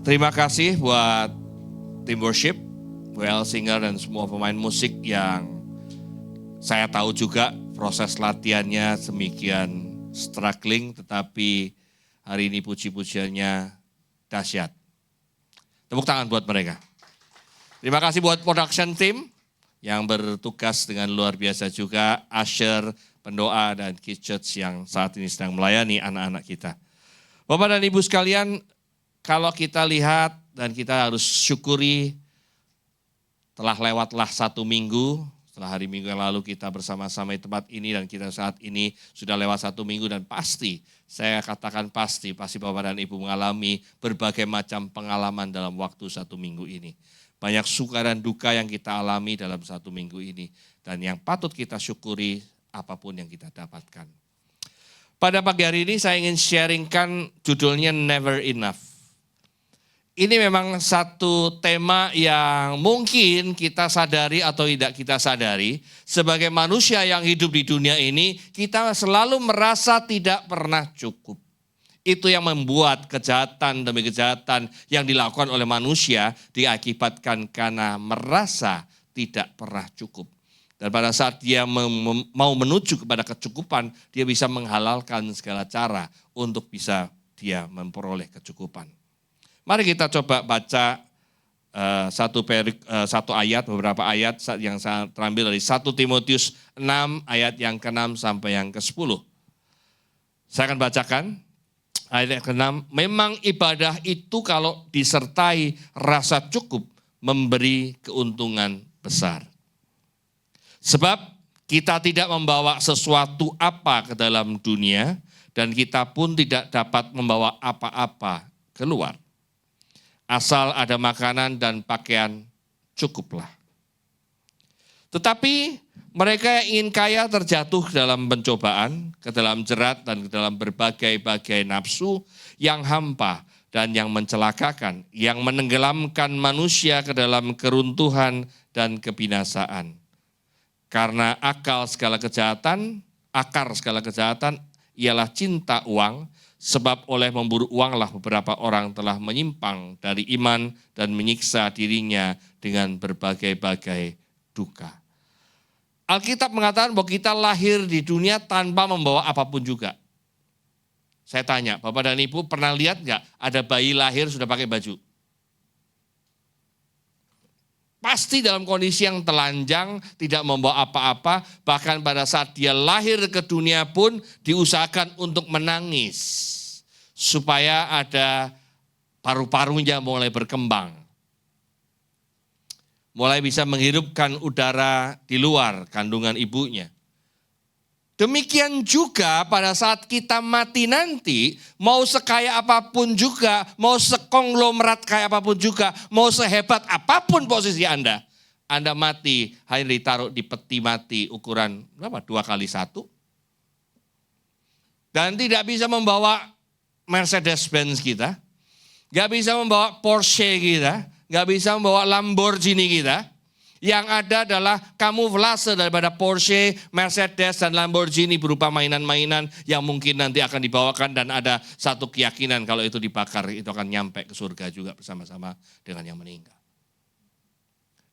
Terima kasih buat tim worship, WL Singer dan semua pemain musik yang saya tahu juga proses latihannya semikian struggling, tetapi hari ini puji-pujiannya dahsyat. Tepuk tangan buat mereka. Terima kasih buat production team yang bertugas dengan luar biasa juga, usher, pendoa, dan Kids Church yang saat ini sedang melayani anak-anak kita. Bapak dan Ibu sekalian, kalau kita lihat dan kita harus syukuri, telah lewatlah 1 minggu, setelah hari Minggu yang lalu kita bersama-sama di tempat ini dan kita saat ini sudah lewat 1 minggu dan pasti, saya katakan pasti Bapak dan Ibu mengalami berbagai macam pengalaman dalam waktu 1 minggu ini. Banyak suka dan duka yang kita alami dalam 1 minggu ini dan yang patut kita syukuri apapun yang kita dapatkan. Pada pagi hari ini saya ingin sharingkan judulnya Never Enough. Ini memang satu tema yang mungkin kita sadari atau tidak kita sadari. Sebagai manusia yang hidup di dunia ini, kita selalu merasa tidak pernah cukup. Itu yang membuat kejahatan demi kejahatan yang dilakukan oleh manusia diakibatkan karena merasa tidak pernah cukup. Dan pada saat dia mau menuju kepada kecukupan, dia bisa menghalalkan segala cara untuk bisa dia memperoleh kecukupan. Mari kita coba baca satu ayat, beberapa ayat yang saya terambil dari 1 Timotius 6 ayat yang ke-6 sampai yang ke-10. Saya akan bacakan ayat yang ke-6. Memang ibadah itu kalau disertai rasa cukup memberi keuntungan besar. Sebab kita tidak membawa sesuatu apa ke dalam dunia dan kita pun tidak dapat membawa apa-apa keluar. Asal ada makanan dan pakaian, cukuplah. Tetapi mereka yang ingin kaya terjatuh dalam pencobaan, ke dalam jerat dan ke dalam berbagai-bagai nafsu yang hampa dan yang mencelakakan, yang menenggelamkan manusia ke dalam keruntuhan dan kebinasaan. Karena akar segala kejahatan ialah cinta uang, sebab oleh memburu uanglah beberapa orang telah menyimpang dari iman dan menyiksa dirinya dengan berbagai-bagai duka. Alkitab mengatakan bahwa kita lahir di dunia tanpa membawa apapun juga. Saya tanya, Bapak dan Ibu pernah lihat nggak ada bayi lahir sudah pakai baju? Pasti dalam kondisi yang telanjang, tidak membawa apa-apa, bahkan pada saat dia lahir ke dunia pun diusahakan untuk menangis, supaya ada paru-parunya mulai berkembang. Mulai bisa menghirupkan udara di luar kandungan ibunya. Demikian juga pada saat kita mati nanti, mau sekaya apapun juga, mau sekonglomerat kayak apapun juga, mau sehebat apapun posisi Anda mati hanya ditaruh di peti mati ukuran berapa? 2x1. Dan tidak bisa membawa Mercedes-Benz kita, gak bisa membawa Porsche kita, gak bisa membawa Lamborghini kita. Yang ada adalah kamuflase daripada Porsche, Mercedes, dan Lamborghini berupa mainan-mainan yang mungkin nanti akan dibawakan dan ada satu keyakinan kalau itu dibakar itu akan nyampe ke surga juga bersama-sama dengan yang meninggal.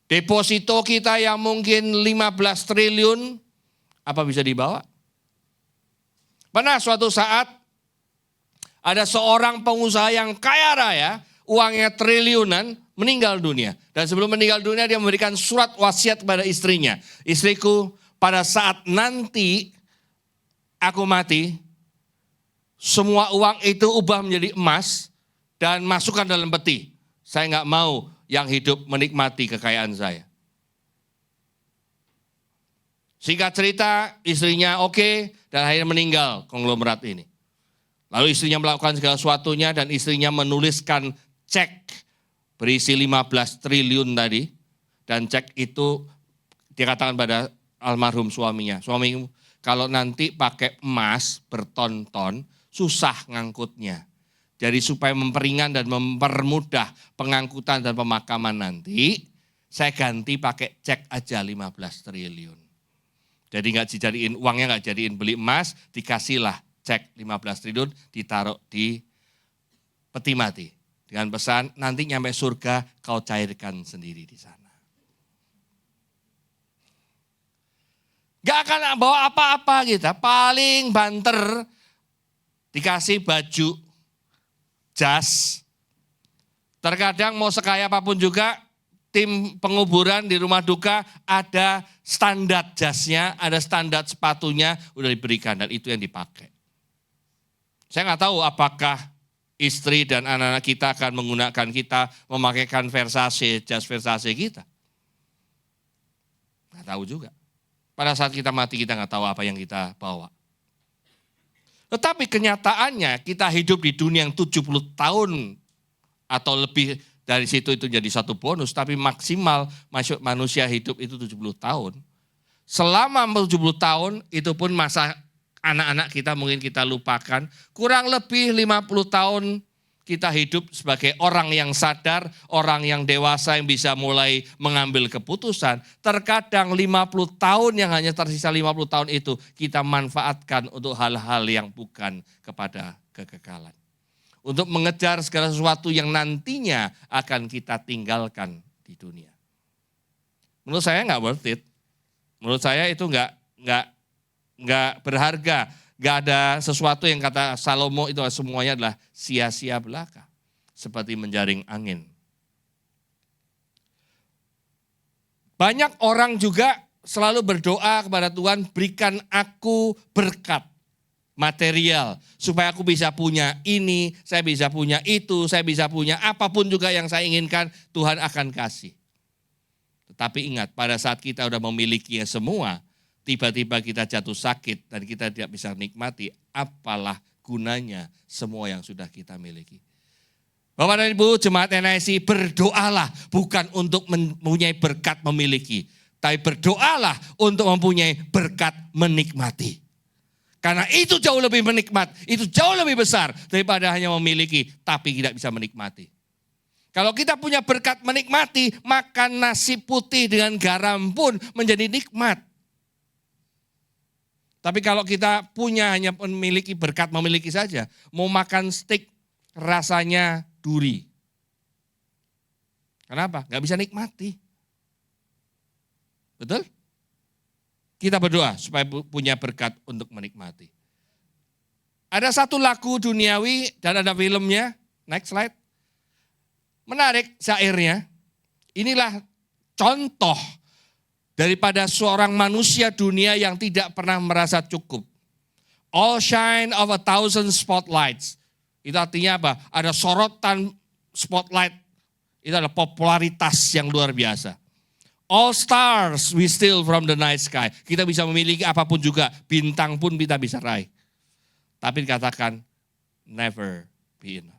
Deposito kita yang mungkin 15 triliun, apa bisa dibawa? Pernah suatu saat ada seorang pengusaha yang kaya raya, uangnya triliunan, meninggal dunia. Dan sebelum meninggal dunia dia memberikan surat wasiat kepada istrinya. Istriku, pada saat nanti aku mati, semua uang itu ubah menjadi emas dan masukkan dalam peti. Saya nggak mau yang hidup menikmati kekayaan saya. Singkat cerita, istrinya oke, dan akhirnya meninggal konglomerat ini. Lalu istrinya melakukan segala sesuatunya dan istrinya menuliskan cek berisi 15 triliun tadi, dan cek itu dikatakan pada almarhum suaminya. Suami, kalau nanti pakai emas berton-ton, susah ngangkutnya. Jadi supaya memperingan dan mempermudah pengangkutan dan pemakaman nanti, saya ganti pakai cek aja 15 triliun. Jadi uangnya nggak jadiin beli emas, dikasihlah cek 15 triliun, ditaruh di peti mati. Dengan pesan, nanti nyampe surga kau cairkan sendiri di sana. Gak akan bawa apa-apa kita, paling banter dikasih baju, jas. Terkadang mau sekaya apapun juga, tim penguburan di rumah duka ada standar jasnya, ada standar sepatunya, udah diberikan dan itu yang dipakai. Saya nggak tahu apakah istri dan anak-anak kita akan menggunakan kita, memakaikan Versace, jas Versace kita. Nggak tahu juga. Pada saat kita mati kita nggak tahu apa yang kita bawa. Tetapi kenyataannya kita hidup di dunia yang 70 tahun atau lebih dari situ itu jadi satu bonus. Tapi maksimal manusia hidup itu 70 tahun. Selama 70 tahun itu pun masa anak-anak kita mungkin kita lupakan, kurang lebih 50 tahun kita hidup sebagai orang yang sadar, orang yang dewasa yang bisa mulai mengambil keputusan. Terkadang 50 tahun yang hanya tersisa 50 tahun itu kita manfaatkan untuk hal-hal yang bukan kepada kekekalan. Untuk mengejar segala sesuatu yang nantinya akan kita tinggalkan di dunia. Menurut saya nggak worth it. Menurut saya itu nggak berharga, nggak ada sesuatu yang kata Salomo itu semuanya adalah sia-sia belaka, seperti menjaring angin. Banyak orang juga selalu berdoa kepada Tuhan, berikan aku berkat material, supaya aku bisa punya ini, saya bisa punya itu, saya bisa punya apapun juga yang saya inginkan, Tuhan akan kasih. Tetapi ingat, pada saat kita sudah memilikinya semua, tiba-tiba kita jatuh sakit dan kita tidak bisa nikmati, apalah gunanya semua yang sudah kita miliki. Bapak dan Ibu jemaat NIC, berdoalah bukan untuk mempunyai berkat memiliki, tapi berdoalah untuk mempunyai berkat menikmati. Karena itu jauh lebih menikmat, itu jauh lebih besar daripada hanya memiliki tapi tidak bisa menikmati. Kalau kita punya berkat menikmati, makan nasi putih dengan garam pun menjadi nikmat. Tapi kalau kita punya hanya memiliki berkat memiliki saja, mau makan steak rasanya duri. Kenapa? Gak bisa nikmati. Betul? Kita berdoa supaya punya berkat untuk menikmati. Ada satu lagu duniawi dan ada filmnya, next slide. Menarik syairnya, inilah contoh daripada seorang manusia dunia yang tidak pernah merasa cukup. All shine of 1,000 spotlights. Itu artinya apa? Ada sorotan spotlight. Itu adalah popularitas yang luar biasa. All stars we steal from the night sky. Kita bisa memiliki apapun juga. Bintang pun kita bisa raih. Tapi dikatakan never be enough.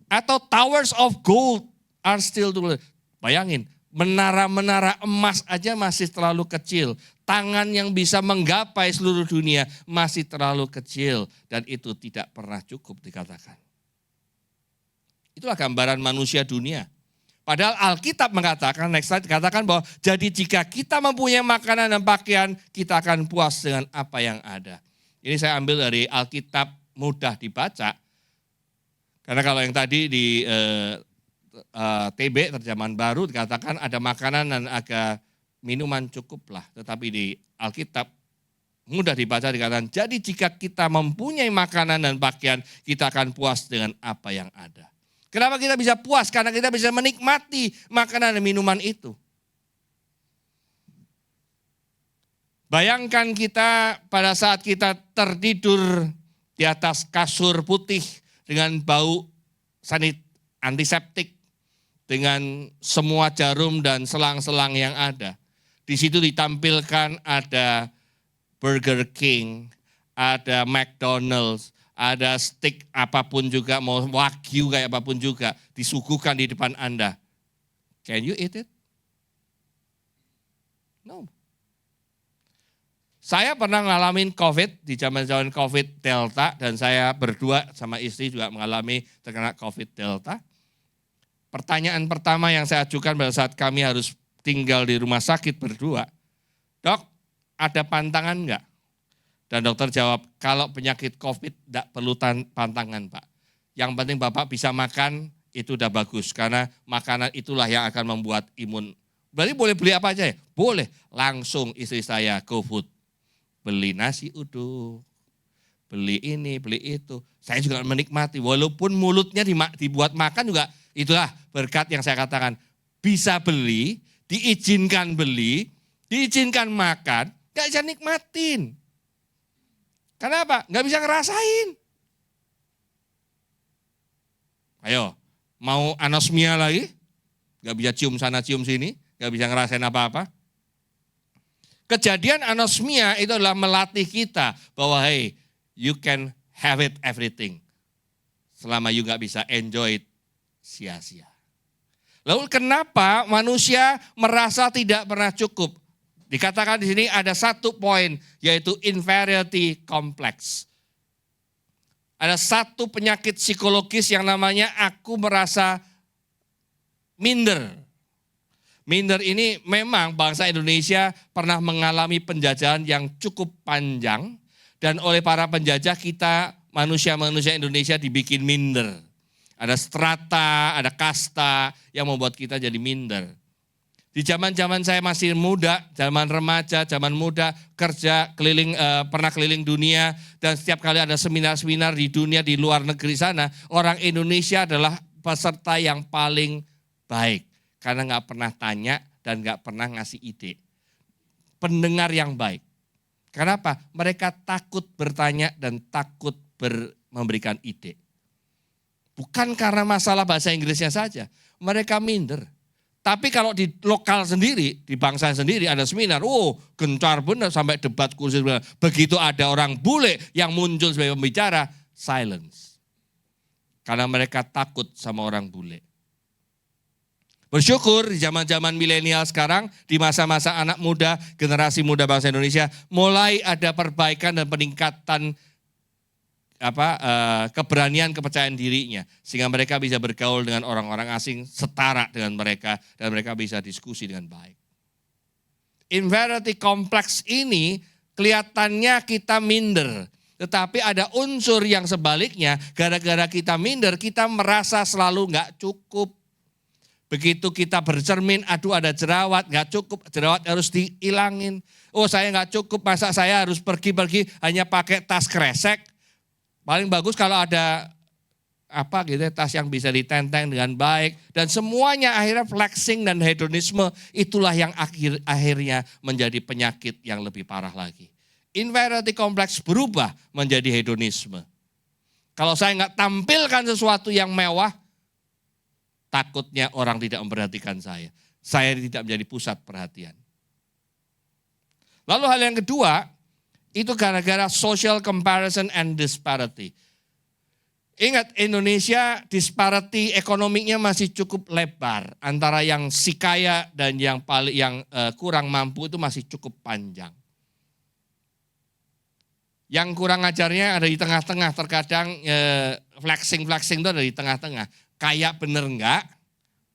Atau towers of gold are still too little. Bayangin. Menara-menara emas aja masih terlalu kecil. Tangan yang bisa menggapai seluruh dunia masih terlalu kecil. Dan itu tidak pernah cukup dikatakan. Itulah gambaran manusia dunia. Padahal Alkitab mengatakan, next slide, dikatakan bahwa jadi jika kita mempunyai makanan dan pakaian, kita akan puas dengan apa yang ada. Ini saya ambil dari Alkitab mudah dibaca. Karena kalau yang tadi di TB, terjemahan baru, dikatakan ada makanan dan ada minuman cukuplah. Tetapi di Alkitab mudah dibaca dikatakan, jadi jika kita mempunyai makanan dan pakaian, kita akan puas dengan apa yang ada. Kenapa kita bisa puas? Karena kita bisa menikmati makanan dan minuman itu. Bayangkan kita pada saat kita tertidur di atas kasur putih dengan bau antiseptik, dengan semua jarum dan selang-selang yang ada. Di situ ditampilkan ada Burger King, ada McDonald's, ada steak apapun juga, mau wagyu kayak apapun juga, disuguhkan di depan Anda. Can you eat it? No. Saya pernah ngalamin COVID, di zaman-zaman COVID Delta, dan saya berdua sama istri juga mengalami terkena COVID Delta. Pertanyaan pertama yang saya ajukan pada saat kami harus tinggal di rumah sakit berdua, Dok, ada pantangan enggak? Dan dokter jawab, kalau penyakit COVID tidak perlu pantangan Pak. Yang penting Bapak bisa makan, itu udah bagus. Karena makanan itulah yang akan membuat imun. Berarti boleh beli apa aja ya? Boleh. Langsung istri saya GoFood. Beli nasi uduk, beli ini, beli itu. Saya juga menikmati, walaupun mulutnya dibuat makan juga, itulah berkat yang saya katakan. Bisa beli, diizinkan beli, diizinkan makan, gak bisa nikmatin. Kenapa? Gak bisa ngerasain. Ayo, mau anosmia lagi? Gak bisa cium sana, cium sini, gak bisa ngerasain apa-apa. Kejadian anosmia itu adalah melatih kita bahwa hey, you can have it everything. Selama you gak bisa enjoy it, sia-sia. Lalu kenapa manusia merasa tidak pernah cukup? Dikatakan di sini ada satu poin, yaitu inferiority complex. Ada satu penyakit psikologis yang namanya aku merasa minder. Minder ini memang bangsa Indonesia pernah mengalami penjajahan yang cukup panjang. Dan oleh para penjajah kita, manusia-manusia Indonesia dibikin minder. Ada strata, ada kasta yang membuat kita jadi minder. Di zaman-zaman saya masih muda, zaman remaja, zaman muda, kerja, pernah keliling dunia, dan setiap kali ada seminar-seminar di dunia, di luar negeri sana, orang Indonesia adalah peserta yang paling baik. Karena nggak pernah tanya dan nggak pernah ngasih ide. Pendengar yang baik. Kenapa? Mereka takut bertanya dan takut memberikan ide. Bukan karena masalah bahasa Inggrisnya saja, mereka minder. Tapi kalau di lokal sendiri, di bangsa sendiri ada seminar, gencar benar sampai debat kursi. Begitu ada orang bule yang muncul sebagai pembicara, silence. Karena mereka takut sama orang bule. Bersyukur di zaman-zaman milenial sekarang, di masa-masa anak muda, generasi muda bangsa Indonesia, mulai ada perbaikan dan peningkatan keberanian, kepercayaan dirinya. Sehingga mereka bisa bergaul dengan orang-orang asing setara dengan mereka dan mereka bisa diskusi dengan baik. Inferiority complex ini kelihatannya kita minder. Tetapi ada unsur yang sebaliknya, gara-gara kita minder, kita merasa selalu gak cukup. Begitu kita bercermin, aduh ada jerawat, gak cukup, jerawat harus dihilangin. Oh saya gak cukup, masa saya harus pergi-pergi hanya pakai tas kresek. Paling bagus kalau ada tas yang bisa ditenteng dengan baik. Dan semuanya akhirnya flexing dan hedonisme, itulah yang akhirnya menjadi penyakit yang lebih parah lagi. Inferiority complex berubah menjadi hedonisme. Kalau saya nggak tampilkan sesuatu yang mewah, takutnya orang tidak memperhatikan saya. Saya tidak menjadi pusat perhatian. Lalu hal yang kedua, itu gara-gara social comparison and disparity. Ingat Indonesia disparity ekonominya masih cukup lebar. Antara yang si kaya dan yang kurang mampu itu masih cukup panjang. Yang kurang ajarnya ada di tengah-tengah, terkadang flexing itu ada di tengah-tengah. Kaya bener enggak,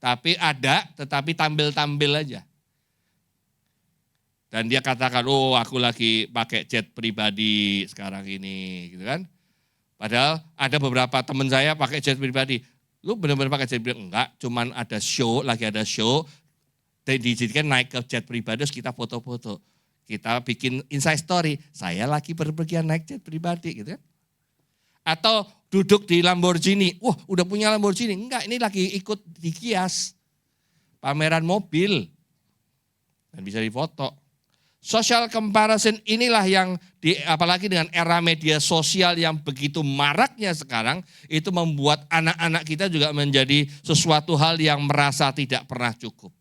tapi ada, tetapi tampil-tampil aja. Dan dia katakan, aku lagi pakai jet pribadi sekarang ini, gitu kan. Padahal ada beberapa teman saya pakai jet pribadi. Lu benar-benar pakai jet pribadi? Enggak, cuman ada show, lagi ada show. Dan diizinkan naik ke jet pribadi, terus kita foto-foto. Kita bikin inside story, saya lagi berpergian naik jet pribadi, gitu kan. Atau duduk di Lamborghini, udah punya Lamborghini. Enggak, ini lagi ikut di Kias. Pameran mobil. Dan bisa difoto. Social comparison inilah yang apalagi dengan era media sosial yang begitu maraknya sekarang, itu membuat anak-anak kita juga menjadi sesuatu hal yang merasa tidak pernah cukup.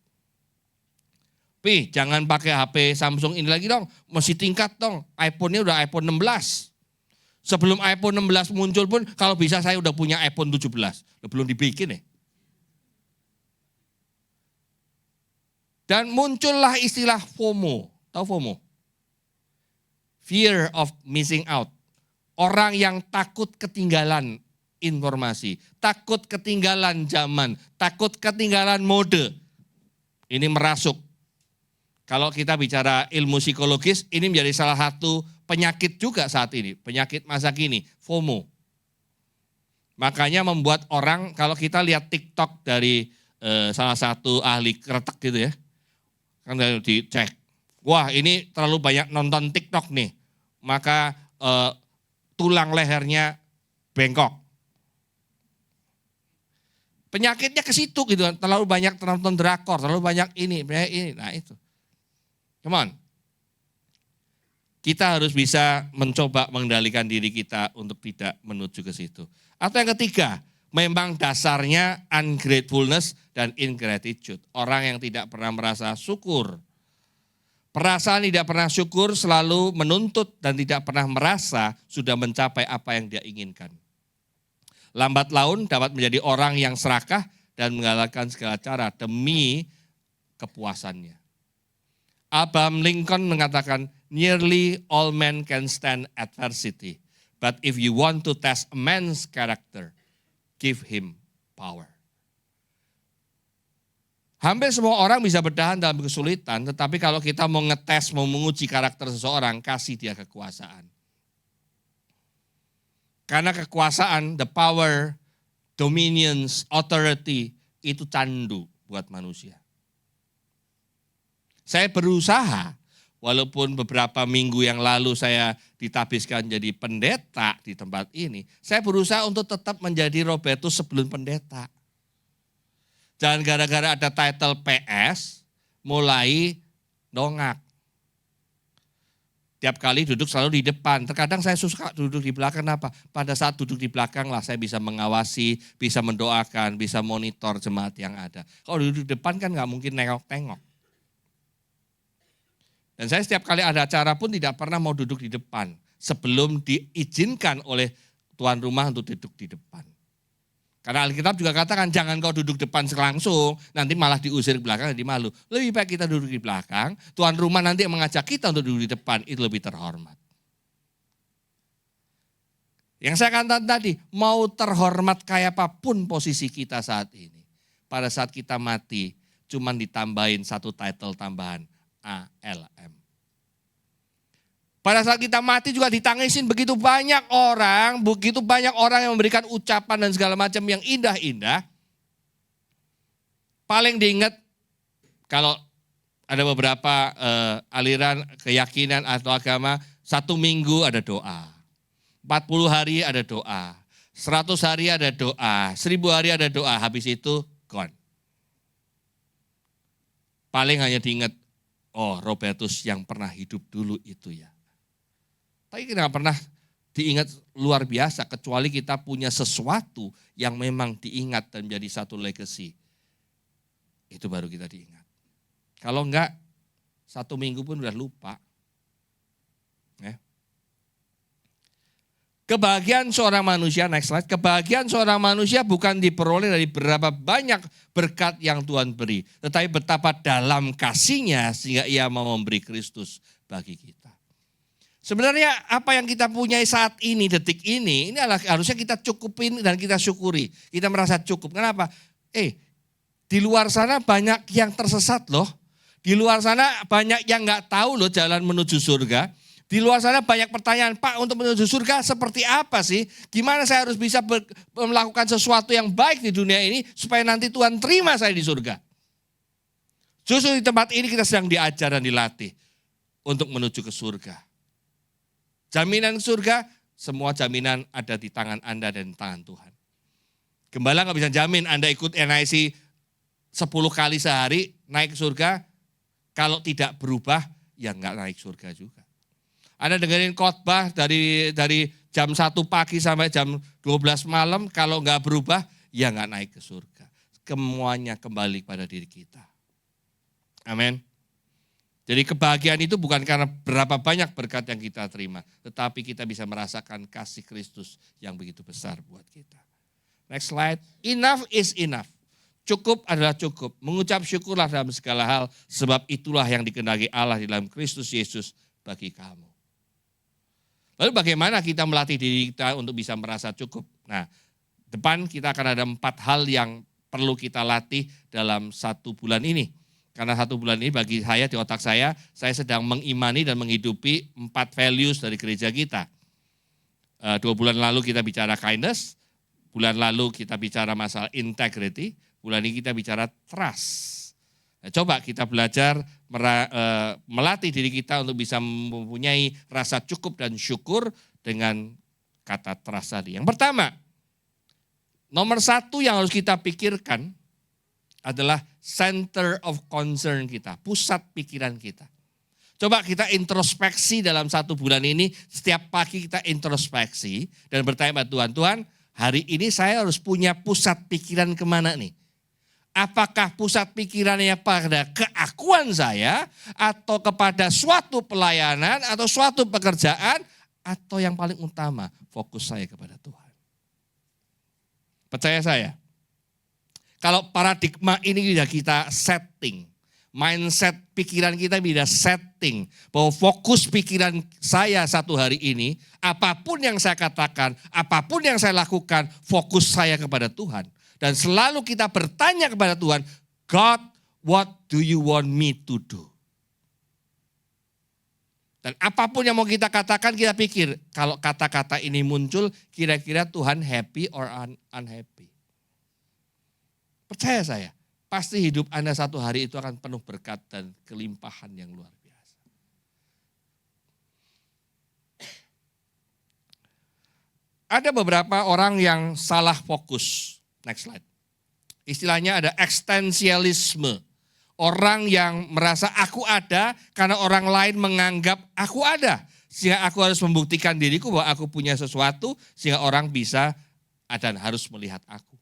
Jangan pakai HP Samsung ini lagi dong, mesti tingkat dong, iPhone-nya udah iPhone 16. Sebelum iPhone 16 muncul pun kalau bisa saya udah punya iPhone 17, belum dibikin ya. Dan muncullah istilah FOMO. Tahu FOMO? Fear of missing out. Orang yang takut ketinggalan informasi, takut ketinggalan zaman, takut ketinggalan mode. Ini merasuk. Kalau kita bicara ilmu psikologis, ini menjadi salah satu penyakit juga saat ini, penyakit masa kini, FOMO. Makanya membuat orang, kalau kita lihat TikTok dari salah satu ahli kretek gitu ya, kan dicek, wah ini terlalu banyak nonton TikTok nih, maka tulang lehernya bengkok. Penyakitnya ke situ gitu, terlalu banyak nonton drakor, terlalu banyak ini, nah itu. Come on. Kita harus bisa mencoba mengendalikan diri kita untuk tidak menuju ke situ. Atau yang ketiga, memang dasarnya ungratefulness dan ingratitude. Orang yang tidak pernah merasa syukur. Perasaan tidak pernah syukur selalu menuntut dan tidak pernah merasa sudah mencapai apa yang dia inginkan. Lambat laun dapat menjadi orang yang serakah dan menggalakkan segala cara demi kepuasannya. Abraham Lincoln mengatakan, nearly all men can stand adversity. But if you want to test a man's character, give him power. Hampir semua orang bisa bertahan dalam kesulitan, tetapi kalau kita mau ngetes, mau menguji karakter seseorang, kasih dia kekuasaan. Karena kekuasaan, the power, dominions, authority, itu candu buat manusia. Saya berusaha, walaupun beberapa minggu yang lalu saya ditabiskan jadi pendeta di tempat ini, saya berusaha untuk tetap menjadi Robertus sebelum pendeta. Jangan gara-gara ada title PS, mulai dongak. Tiap kali duduk selalu di depan. Terkadang saya suka duduk di belakang, kenapa? Pada saat duduk di belakang lah saya bisa mengawasi, bisa mendoakan, bisa monitor jemaat yang ada. Kalau duduk di depan kan nggak mungkin nengok-tengok. Dan saya setiap kali ada acara pun tidak pernah mau duduk di depan sebelum diizinkan oleh tuan rumah untuk duduk di depan. Karena Alkitab juga katakan jangan kau duduk depan langsung, nanti malah diusir ke belakang jadi malu. Lebih baik kita duduk di belakang, tuan rumah nanti mengajak kita untuk duduk di depan, itu lebih terhormat. Yang saya katakan tadi, mau terhormat kayak apapun posisi kita saat ini. Pada saat kita mati, cuman ditambahin satu title tambahan. ALM. Pada saat kita mati juga ditangisin begitu banyak orang yang memberikan ucapan dan segala macam yang indah-indah. Paling diingat kalau ada beberapa aliran keyakinan atau agama, 1 minggu ada doa, 40 hari ada doa, 100 hari ada doa, 1000 hari ada doa, habis itu gone. Paling hanya diingat, oh Robertus yang pernah hidup dulu itu ya. Tapi kita nggak pernah diingat luar biasa kecuali kita punya sesuatu yang memang diingat dan menjadi satu legacy. Itu baru kita diingat. Kalau enggak, 1 minggu pun udah lupa. Ya. Kebahagiaan seorang manusia, next slide. Kebahagiaan seorang manusia bukan diperoleh dari berapa banyak berkat yang Tuhan beri. Tetapi betapa dalam kasih-Nya sehingga ia mau memberi Kristus bagi kita. Sebenarnya apa yang kita punya saat ini, detik ini adalah harusnya kita cukupin dan kita syukuri. Kita merasa cukup. Kenapa? Di luar sana banyak yang tersesat loh. Di luar sana banyak yang gak tahu loh jalan menuju surga. Di luar sana banyak pertanyaan, Pak, untuk menuju surga seperti apa sih? Gimana saya harus bisa melakukan sesuatu yang baik di dunia ini supaya nanti Tuhan terima saya di surga? Justru di tempat ini kita sedang diajar dan dilatih untuk menuju ke surga. Jaminan surga, semua jaminan ada di tangan Anda dan di tangan Tuhan. Gembala gak bisa jamin Anda ikut NIC 10 kali sehari naik ke surga, kalau tidak berubah ya gak naik surga juga. Anda dengerin khotbah dari jam 1 pagi sampai jam 12 malam, kalau nggak berubah, ya nggak naik ke surga. Semuanya kembali pada diri kita. Amin. Jadi kebahagiaan itu bukan karena berapa banyak berkat yang kita terima, tetapi kita bisa merasakan kasih Kristus yang begitu besar buat kita. Next slide. Enough is enough. Cukup adalah cukup. Mengucap syukurlah dalam segala hal, sebab itulah yang dikehendaki Allah di dalam Kristus Yesus bagi kamu. Lalu bagaimana kita melatih diri kita untuk bisa merasa cukup? Nah, depan kita akan ada 4 hal yang perlu kita latih dalam 1 bulan ini. Karena 1 bulan ini bagi saya, di otak saya sedang mengimani dan menghidupi 4 values dari gereja kita. 2 bulan lalu kita bicara kindness, Bulan lalu kita bicara masalah integrity, bulan ini kita bicara trust. Nah, coba kita belajar melatih diri kita untuk bisa mempunyai rasa cukup dan syukur dengan kata trust tadi. Yang pertama, nomor satu yang harus kita pikirkan adalah center of concern kita, pusat pikiran kita. Coba kita introspeksi dalam 1 bulan ini, setiap pagi kita introspeksi dan bertanya pada Tuhan, Tuhan hari ini saya harus punya pusat pikiran kemana nih? Apakah pusat pikirannya pada keakuan saya atau kepada suatu pelayanan atau suatu pekerjaan atau yang paling utama fokus saya kepada Tuhan. Percaya saya, kalau paradigma ini sudah kita setting, mindset pikiran kita bisa setting bahwa fokus pikiran saya 1 hari ini, apapun yang saya katakan, apapun yang saya lakukan, fokus saya kepada Tuhan. Dan selalu kita bertanya kepada Tuhan, God, what do you want me to do? Dan apapun yang mau kita katakan, kita pikir, kalau kata-kata ini muncul, kira-kira Tuhan happy or unhappy? Percaya saya, pasti hidup Anda 1 hari itu akan penuh berkat dan kelimpahan yang luar biasa. Ada beberapa orang yang salah fokus. Next slide. Istilahnya ada eksistensialisme. Orang yang merasa aku ada karena orang lain menganggap aku ada. Sehingga aku harus membuktikan diriku bahwa aku punya sesuatu sehingga orang bisa dan harus melihat aku.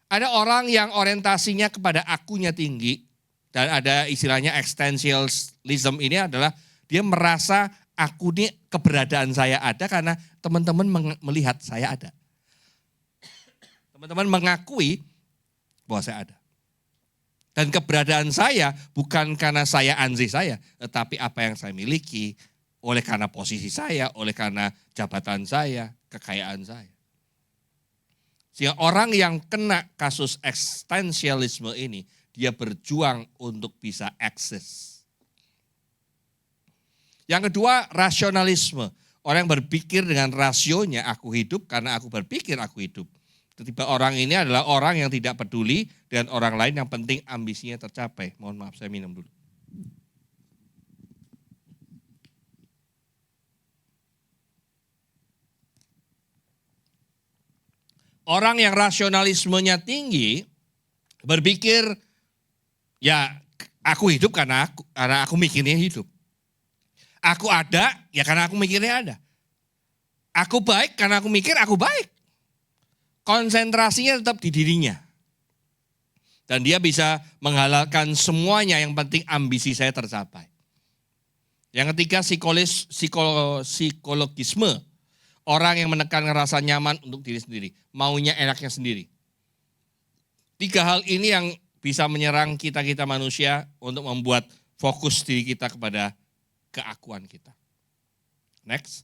Ada orang yang orientasinya kepada akunya tinggi. Dan ada istilahnya eksistensialisme ini adalah dia merasa aku ini keberadaan saya ada karena teman-teman melihat saya ada. Teman-teman mengakui bahwa saya ada. Dan keberadaan saya bukan karena saya anzi saya, tetapi apa yang saya miliki oleh karena posisi saya, oleh karena jabatan saya, kekayaan saya. Sehingga orang yang kena kasus eksistensialisme ini, dia berjuang untuk bisa eksis. Yang kedua, rasionalisme. Orang yang berpikir dengan rasionya, aku hidup karena aku berpikir aku hidup. Tiba orang ini adalah orang yang tidak peduli dengan orang lain, yang penting ambisinya tercapai. Mohon maaf, saya minum dulu. Orang yang rasionalismenya tinggi, berpikir, ya aku hidup karena aku mikirnya hidup. Aku ada, ya karena aku mikirnya ada. Aku baik karena aku mikir aku baik. Konsentrasinya tetap di dirinya. Dan dia bisa menghalalkan semuanya, yang penting ambisi saya tercapai. Yang ketiga, psikologisme. Orang yang menekan rasa nyaman untuk diri sendiri. Maunya enaknya sendiri. 3 hal ini yang bisa menyerang kita-kita manusia untuk membuat fokus diri kita kepada keakuan kita. Next.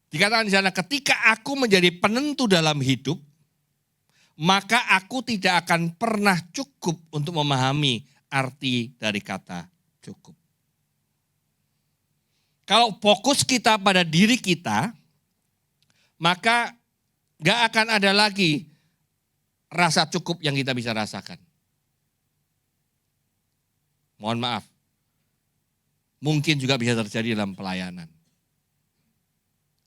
Dikatakan di sana, ketika aku menjadi penentu dalam hidup, maka aku tidak akan pernah cukup untuk memahami arti dari kata cukup. Kalau fokus kita pada diri kita, maka gak akan ada lagi rasa cukup yang kita bisa rasakan. Mohon maaf, mungkin juga bisa terjadi dalam pelayanan.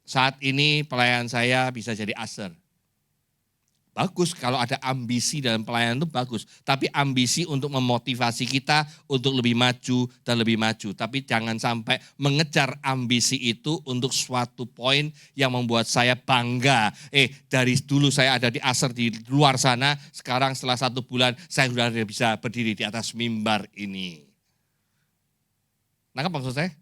Saat ini pelayan saya bisa jadi aser. Bagus kalau ada ambisi dalam pelayanan itu bagus. Tapi ambisi untuk memotivasi kita untuk lebih maju dan lebih maju. Tapi jangan sampai mengejar ambisi itu untuk suatu poin yang membuat saya bangga. Dari dulu saya ada di aser di luar sana, sekarang setelah 1 bulan saya sudah bisa berdiri di atas mimbar ini. Nangkep maksud saya?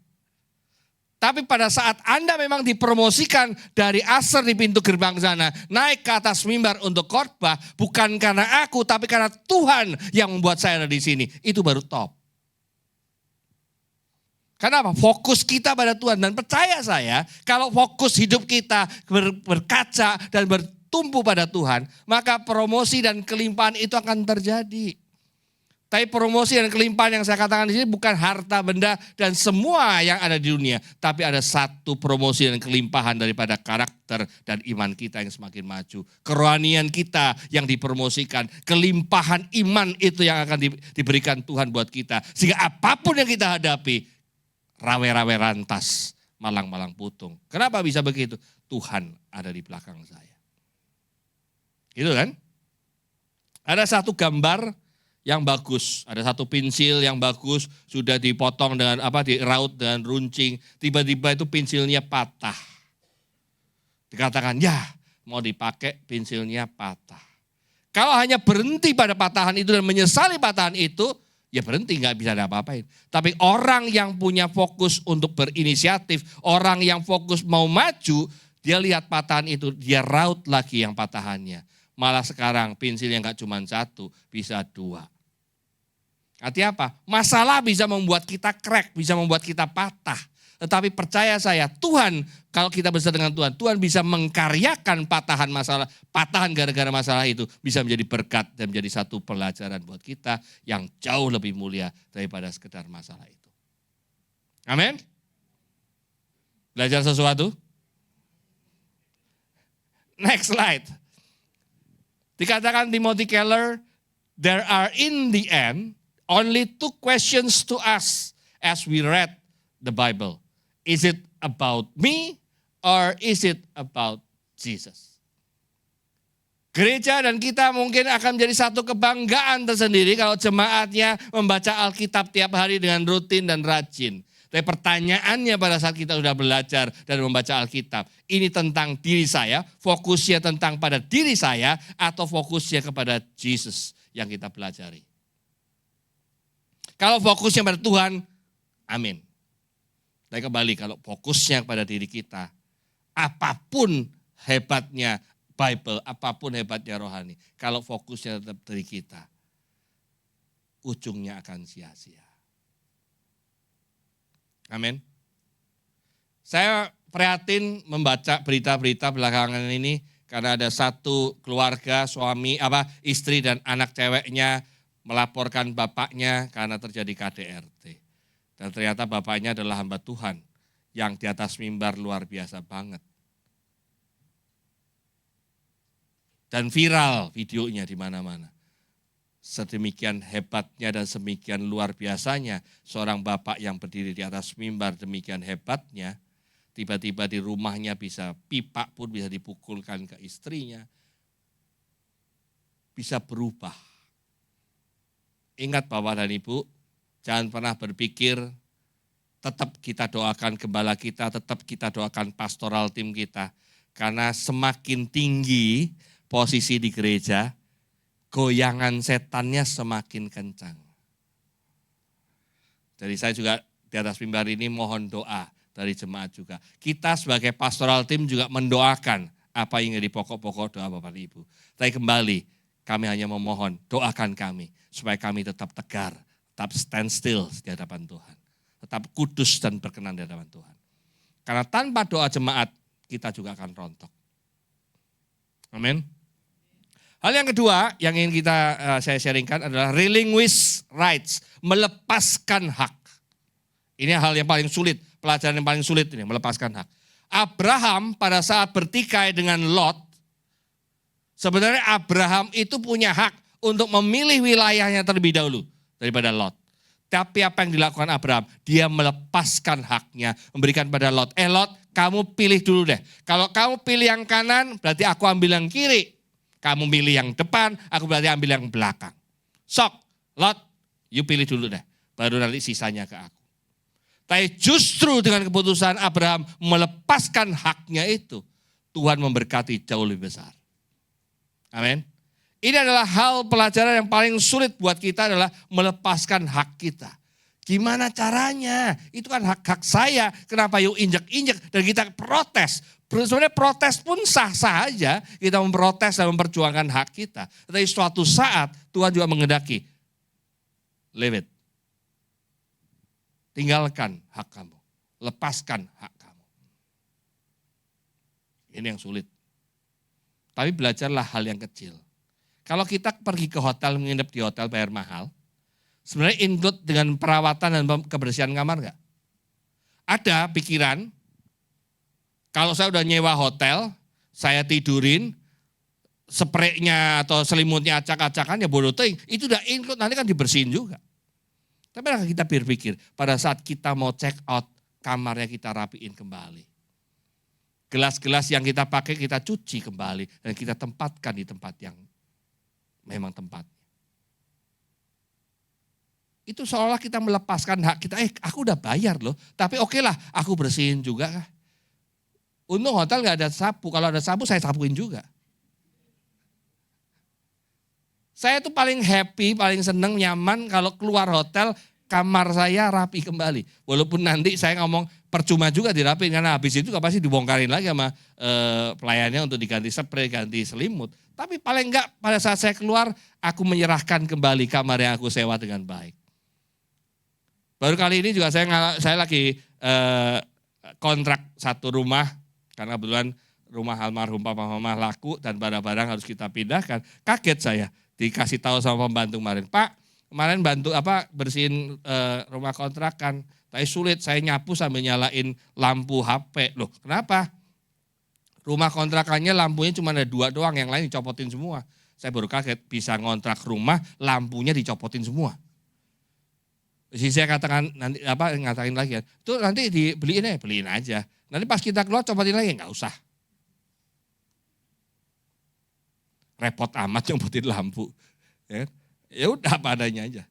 Tapi pada saat Anda memang dipromosikan dari aser di pintu gerbang sana, naik ke atas mimbar untuk khotbah, bukan karena aku, tapi karena Tuhan yang membuat saya ada di sini. Itu baru top. Kenapa? Fokus kita pada Tuhan. Dan percaya saya, kalau fokus hidup kita berkaca dan bertumpu pada Tuhan, maka promosi dan kelimpahan itu akan terjadi. Tapi promosi dan kelimpahan yang saya katakan di sini bukan harta benda dan semua yang ada di dunia. Tapi ada satu promosi dan kelimpahan daripada karakter dan iman kita yang semakin maju. Kerohanian kita yang dipromosikan. Kelimpahan iman itu yang akan diberikan Tuhan buat kita. Sehingga apapun yang kita hadapi, rawe-rawe rantas, malang-malang putung. Kenapa bisa begitu? Tuhan ada di belakang saya. Gitu kan? Ada satu gambar yang bagus, ada satu pensil yang bagus, sudah dipotong dengan diraut dengan runcing, tiba-tiba itu pensilnya patah. Dikatakan, ya mau dipakai pensilnya patah. Kalau hanya berhenti pada patahan itu dan menyesali patahan itu, ya berhenti, nggak bisa apa-apain. Tapi orang yang punya fokus untuk berinisiatif, orang yang fokus mau maju, dia lihat patahan itu, dia raut lagi yang patahannya. Malah sekarang pensilnya nggak cuma satu, bisa dua. Artinya apa? Masalah bisa membuat kita crack, bisa membuat kita patah. Tetapi percaya saya, Tuhan, kalau kita bersama dengan Tuhan, Tuhan bisa mengkaryakan patahan gara-gara masalah itu bisa menjadi berkat dan menjadi satu pelajaran buat kita yang jauh lebih mulia daripada sekedar masalah itu. Amin? Belajar sesuatu? Next slide. Dikatakan Timothy Keller, there are in the end only two questions to ask as we read the Bible. Is it about me or is it about Jesus? Gereja dan kita mungkin akan menjadi satu kebanggaan tersendiri kalau jemaatnya membaca Alkitab tiap hari dengan rutin dan rajin. Tapi pertanyaannya pada saat kita sudah belajar dan membaca Alkitab, ini tentang diri saya, fokusnya tentang pada diri saya atau fokusnya kepada Jesus yang kita pelajari. Kalau fokusnya pada Tuhan, amin. Dan kembali, kalau fokusnya pada diri kita, apapun hebatnya Bible, apapun hebatnya rohani, kalau fokusnya tetap diri kita, ujungnya akan sia-sia. Amin. Saya prihatin membaca berita-berita belakangan ini karena ada satu keluarga, istri dan anak ceweknya melaporkan bapaknya karena terjadi KDRT. Dan ternyata bapaknya adalah hamba Tuhan yang di atas mimbar luar biasa banget. Dan viral videonya di mana-mana. Sedemikian hebatnya dan sedemikian luar biasanya seorang bapak yang berdiri di atas mimbar, demikian hebatnya, tiba-tiba di rumahnya bisa pipa pun bisa dipukulkan ke istrinya. Bisa berubah. Ingat Bapak dan Ibu, jangan pernah berpikir tetap kita doakan gembala kita, tetap kita doakan pastoral tim kita. Karena semakin tinggi posisi di gereja, goyangan setannya semakin kencang. Jadi saya juga di atas mimbar ini mohon doa dari jemaat juga. Kita sebagai pastoral tim juga mendoakan apa yang jadi pokok-pokok doa Bapak Ibu. Tapi kembali, kami hanya memohon, doakan kami supaya kami tetap tegar, tetap stand still di hadapan Tuhan. Tetap kudus dan berkenan di hadapan Tuhan. Karena tanpa doa jemaat, kita juga akan rontok. Amin. Hal yang kedua yang ingin saya sharingkan adalah relinquish rights, melepaskan hak. Ini hal yang paling sulit, pelajaran yang paling sulit ini, melepaskan hak. Abraham pada saat bertikai dengan Lot, sebenarnya Abraham itu punya hak untuk memilih wilayahnya terlebih dahulu daripada Lot. Tapi apa yang dilakukan Abraham? Dia melepaskan haknya, memberikan pada Lot. Lot, kamu pilih dulu deh. Kalau kamu pilih yang kanan, berarti aku ambil yang kiri. Kamu pilih yang depan, aku berarti ambil yang belakang. Sok, Lot, you pilih dulu deh. Baru nanti sisanya ke aku. Tapi justru dengan keputusan Abraham melepaskan haknya itu, Tuhan memberkati jauh lebih besar. Amin. Ini adalah hal pelajaran yang paling sulit buat kita adalah melepaskan hak kita. Gimana caranya? Itu kan hak-hak saya. Kenapa yuk injek-injek dan kita protes? Sebenarnya protes pun sah-sah aja. Kita memprotes dan memperjuangkan hak kita. Tapi suatu saat Tuhan juga menghendaki. Leave it. Tinggalkan hak kamu. Lepaskan hak kamu. Ini yang sulit. Tapi belajarlah hal yang kecil. Kalau kita pergi ke hotel, menginap di hotel bayar mahal. sebenarnya include dengan perawatan dan kebersihan kamar nggak? Ada pikiran, kalau saya udah nyewa hotel, saya tidurin, spraynya atau selimutnya acak-acakan ya bodoh ting, itu udah include, nanti kan dibersihin juga. Tapi kita berpikir, pada saat kita mau check out, kamarnya kita rapiin kembali. Gelas-gelas yang kita pakai kita cuci kembali dan kita tempatkan di tempat yang memang tempatnya. Itu seolah kita melepaskan hak kita, aku udah bayar loh, tapi oke lah aku bersihin juga. Untung hotel gak ada sapu, kalau ada sapu saya sapuin juga. Saya tuh paling happy, paling seneng, nyaman kalau keluar hotel, kamar saya rapi kembali. Walaupun nanti saya ngomong percuma juga dirapiin, karena habis itu pasti dibongkarin lagi sama pelayannya untuk diganti spray, ganti selimut. Tapi paling enggak pada saat saya keluar, aku menyerahkan kembali kamar yang aku sewa dengan baik. Baru kali ini juga saya lagi kontrak satu rumah, karena kebetulan rumah almarhum papa mama laku dan barang-barang harus kita pindahkan. Kaget saya, dikasih tahu sama pembantu kemarin, Pak, kemarin bantu bersihin rumah kontrakan, tapi sulit, saya nyapu sambil nyalain lampu HP. Loh, kenapa? Rumah kontrakannya lampunya cuma ada 2 doang, yang lain dicopotin semua. Saya baru kaget, bisa ngontrak rumah, lampunya dicopotin semua. Jadi saya katakan nanti ngatain lagi ya, itu nanti beliin aja. Nanti pas kita keluar copotin lagi, nggak usah. Repot amat copotin lampu. Ya udah apa adanya aja.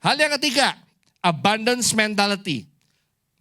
Hal yang ketiga, abundance mentality.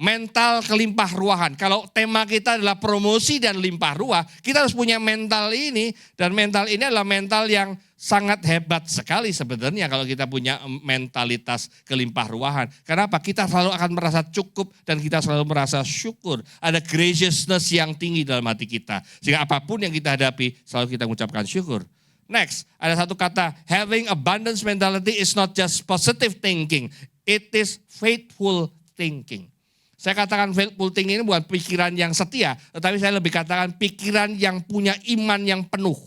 Mental kelimpah ruahan. Kalau tema kita adalah promosi dan limpah ruah, kita harus punya mental ini. Dan mental ini adalah mental yang sangat hebat sekali sebenarnya kalau kita punya mentalitas kelimpah ruahan. Kenapa? Kita selalu akan merasa cukup dan kita selalu merasa syukur. Ada graciousness yang tinggi dalam hati kita. Sehingga apapun yang kita hadapi, selalu kita mengucapkan syukur. Next, ada satu kata, having abundance mentality is not just positive thinking, it is faithful thinking. Saya katakan faithful thinking ini bukan pikiran yang setia, tetapi saya lebih katakan pikiran yang punya iman yang penuh.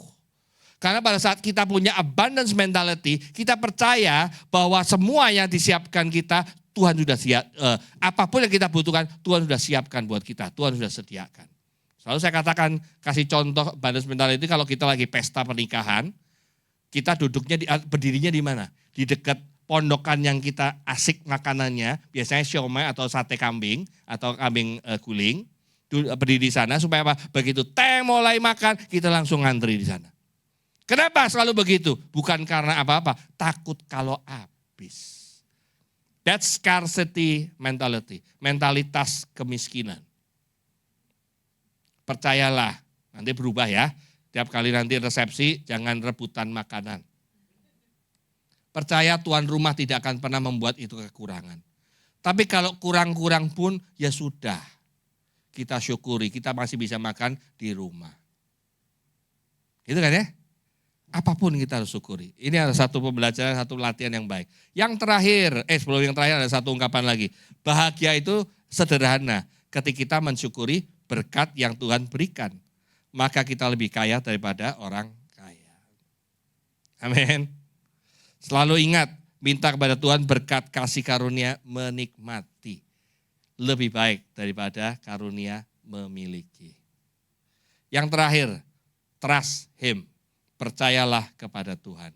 Karena pada saat kita punya abundance mentality, kita percaya bahwa semua yang disiapkan kita, Tuhan sudah siap. Apapun yang kita butuhkan, Tuhan sudah siapkan buat kita, Tuhan sudah sediakan. Selalu saya katakan, kasih contoh abundance mentality kalau kita lagi pesta pernikahan, kita berdirinya di mana? Di dekat pondokan yang kita asik makanannya, biasanya siomay atau sate kambing atau kambing guling, berdiri di sana supaya apa? Begitu teh mulai makan, kita langsung ngantri di sana. Kenapa selalu begitu? Bukan karena apa-apa, takut kalau habis. That's scarcity mentality, mentalitas kemiskinan. Percayalah, nanti berubah ya. Tiap kali nanti resepsi, jangan rebutan makanan. Percaya tuan rumah tidak akan pernah membuat itu kekurangan. Tapi kalau kurang-kurang pun ya sudah. Kita syukuri, kita masih bisa makan di rumah. Gitu kan ya? Apapun kita harus syukuri. Ini adalah satu pembelajaran, satu latihan yang baik. Yang terakhir, sebelum yang terakhir ada satu ungkapan lagi. Bahagia itu sederhana. Ketika kita mensyukuri berkat yang Tuhan berikan. Maka kita lebih kaya daripada orang kaya. Amin. Selalu ingat, minta kepada Tuhan berkat kasih karunia menikmati. Lebih baik daripada karunia memiliki. Yang terakhir, trust Him. Percayalah kepada Tuhan.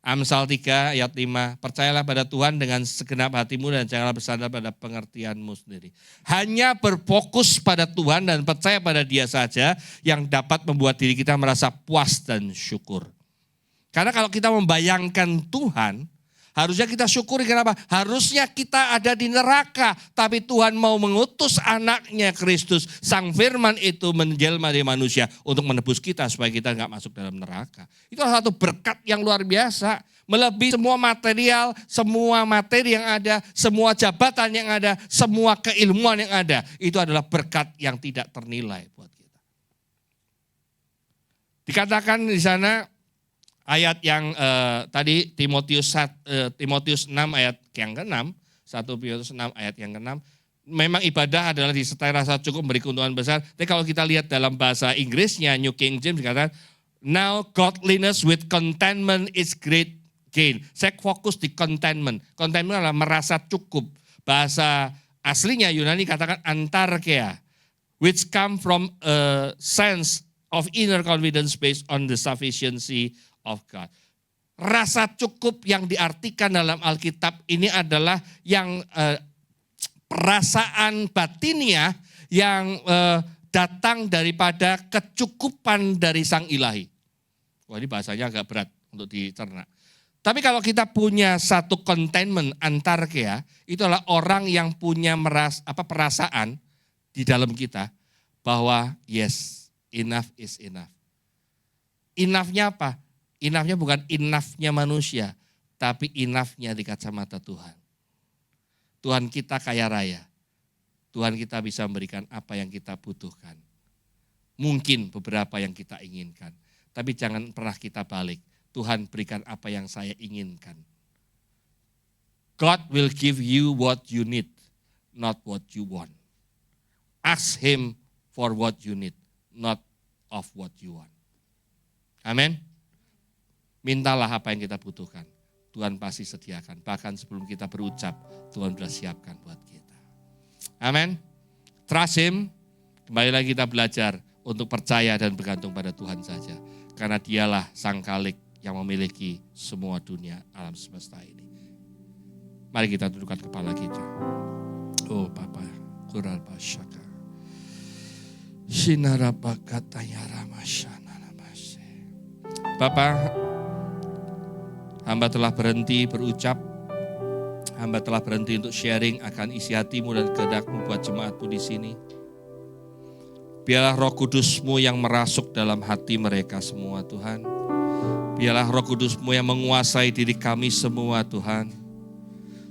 Amsal 3 ayat 5, percayalah pada Tuhan dengan segenap hatimu dan janganlah bersandar pada pengertianmu sendiri. Hanya berfokus pada Tuhan dan percaya pada Dia saja yang dapat membuat diri kita merasa puas dan syukur. Karena kalau kita membayangkan Tuhan, harusnya kita syukuri. Kenapa? Harusnya kita ada di neraka, tapi Tuhan mau mengutus anaknya Kristus, Sang Firman itu menjelma dari manusia untuk menebus kita supaya kita nggak masuk dalam neraka. Itu adalah satu berkat yang luar biasa, melebihi semua material, semua materi yang ada, semua jabatan yang ada, semua keilmuan yang ada. Itu adalah berkat yang tidak ternilai buat kita. Dikatakan di sana, ayat yang tadi Timotius 6 ayat yang ke-6, 1 Timotius 6 ayat yang ke-6, memang ibadah adalah disertai rasa cukup memberi keuntungan besar. Tapi kalau kita lihat dalam bahasa Inggrisnya, New King James dikatakan, now godliness with contentment is great gain. Saya fokus di contentment. Contentment adalah merasa cukup. Bahasa aslinya Yunani katakan antarkeia, which come from a sense of inner confidence based on the sufficiency of God. Rasa cukup yang diartikan dalam Alkitab ini adalah yang perasaan batiniah yang datang daripada kecukupan dari Sang Ilahi. Wah, ini bahasanya agak berat untuk dicerna. Tapi kalau kita punya satu contentment antarkeia, itu adalah orang yang punya perasaan di dalam kita bahwa yes, enough is enough. Enough-nya apa? Enough-nya bukan enough-nya manusia, tapi enough-nya di kacamata Tuhan. Tuhan kita kaya raya. Tuhan kita bisa memberikan apa yang kita butuhkan. Mungkin beberapa yang kita inginkan. Tapi jangan pernah kita balik. Tuhan berikan apa yang saya inginkan. God will give you what you need, not what you want. Ask Him for what you need, not of what you want. Amin. Mintalah apa yang kita butuhkan. Tuhan pasti sediakan. Bahkan sebelum kita berucap, Tuhan sudah siapkan buat kita. Amin. Trust Him. Kembali lagi kita belajar untuk percaya dan bergantung pada Tuhan saja. Karena Dialah Sang Khalik yang memiliki semua dunia alam semesta ini. Mari kita tundukkan kepala kita. Oh Bapa, kurar basyaka. Bapa, hamba telah berhenti berucap, hamba telah berhenti untuk sharing akan isi hatimu dan kehendak-Mu buat jemaat-Mu di sini. Biarlah Roh Kudus-Mu yang merasuk dalam hati mereka semua Tuhan. Biarlah Roh Kudus-Mu yang menguasai diri kami semua Tuhan.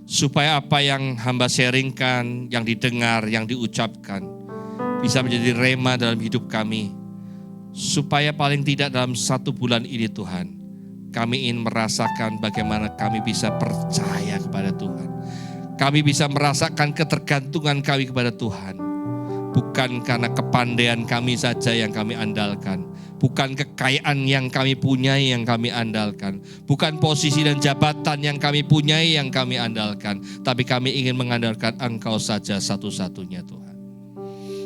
Supaya apa yang hamba sharingkan, yang didengar, yang diucapkan, bisa menjadi rema dalam hidup kami. Supaya paling tidak dalam 1 bulan ini Tuhan, kami ingin merasakan bagaimana kami bisa percaya kepada Tuhan. Kami bisa merasakan ketergantungan kami kepada Tuhan. Bukan karena kepandaian kami saja yang kami andalkan. Bukan kekayaan yang kami punyai yang kami andalkan. Bukan posisi dan jabatan yang kami punyai yang kami andalkan. Tapi kami ingin mengandalkan Engkau saja satu-satunya Tuhan.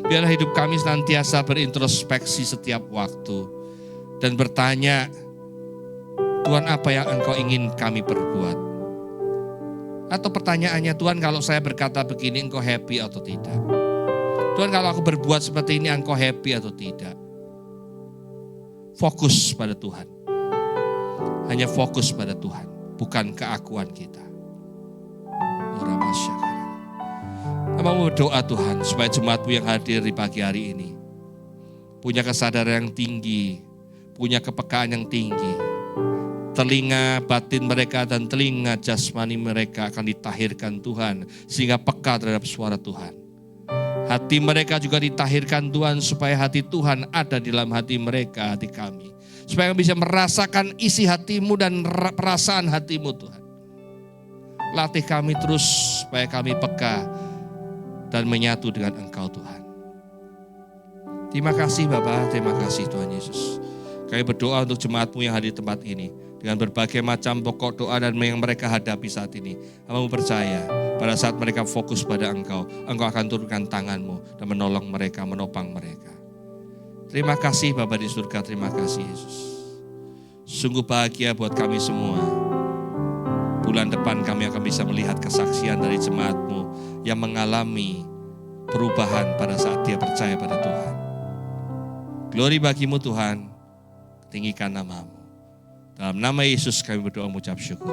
Biarlah hidup kami senantiasa berintrospeksi setiap waktu. Dan bertanya, Tuhan apa yang Engkau ingin kami perbuat? Atau pertanyaannya, Tuhan kalau saya berkata begini Engkau happy atau tidak? Tuhan kalau aku berbuat seperti ini Engkau happy atau tidak? Fokus pada Tuhan. Hanya fokus pada Tuhan. Bukan keakuan kita. Hamba mau berdoa Tuhan supaya jemaat-Mu yang hadir di pagi hari ini punya kesadaran yang tinggi, punya kepekaan yang tinggi. Telinga batin mereka dan telinga jasmani mereka akan ditahirkan Tuhan sehingga peka terhadap suara Tuhan. Hati mereka juga ditahirkan Tuhan supaya hati Tuhan ada di dalam hati mereka, hati kami. Supaya kami bisa merasakan isi hati-Mu dan perasaan hati-Mu Tuhan. Latih kami terus supaya kami peka dan menyatu dengan Engkau Tuhan. Terima kasih Bapa, terima kasih Tuhan Yesus. Kami berdoa untuk jemaat-Mu yang hadir di tempat ini. Dengan berbagai macam pokok doa dan yang mereka hadapi saat ini. Hamba percaya pada saat mereka fokus pada Engkau, Engkau akan turunkan tangan-Mu dan menolong mereka, menopang mereka. Terima kasih Bapa di surga, terima kasih Yesus. Sungguh bahagia buat kami semua. Bulan depan kami akan bisa melihat kesaksian dari jemaat-Mu yang mengalami perubahan pada saat dia percaya pada Tuhan. Glory bagi-Mu Tuhan, tinggikan nama-Mu. Dalam nama Yesus kami berdoa mengucap syukur.